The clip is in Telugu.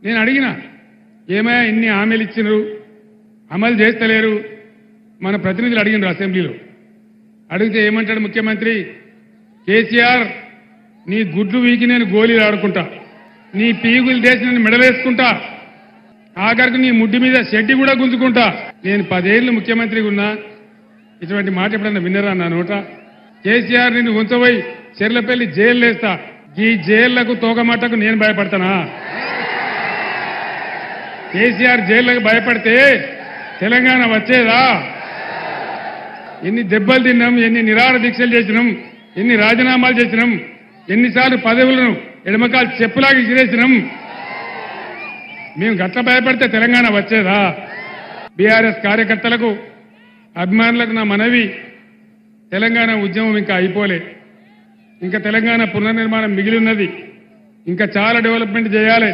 నేను అడిగినా ఏమయ్యా ఇన్ని హామీలు ఇచ్చినారు అమలు చేస్తలేరు మన ప్రతినిధులు అడిగినారు అసెంబ్లీలో అడిగితే ఏమంటాడు ముఖ్యమంత్రి కేసీఆర్ నీ గుడ్లు వీకి నేను గోళీలు ఆడుకుంటా నీ పీగులు చేసి నేను మెడలేసుకుంటా ఆఖరికి నీ ముడ్డి మీద షెడ్డి కూడా గుంజుకుంటా నేను 10 ఏళ్లు ముఖ్యమంత్రిగా ఉన్నా ఇటువంటి మాట ఎప్పుడన్నా విన్నరా నా నోట కేసీఆర్ నిన్ను ఉంచబోయి చెర్లపల్లి జైలు వేస్తా ఈ జైళ్లకు తోకమాటకు నేను భయపడతానా కేసీఆర్ జైళ్లకు భయపడితే తెలంగాణ వచ్చేదా ఎన్ని దెబ్బలు తిన్నాం ఎన్ని నిరాహార దీక్షలు చేసినాం ఎన్ని రాజీనామాలు చేసినాం ఎన్నిసార్లు పదవులను ఎడమకాలు చెప్పులాగా ఇసిరేసినాం మేము గట్ల భయపడితే తెలంగాణ వచ్చేదా బీఆర్ఎస్ కార్యకర్తలకు అభిమానులకు నా మనవి తెలంగాణ ఉద్యమం ఇంకా అయిపోలే ఇంకా తెలంగాణ పునర్నిర్మాణం మిగిలి ఉన్నది ఇంకా చాలా డెవలప్మెంట్ చేయాలి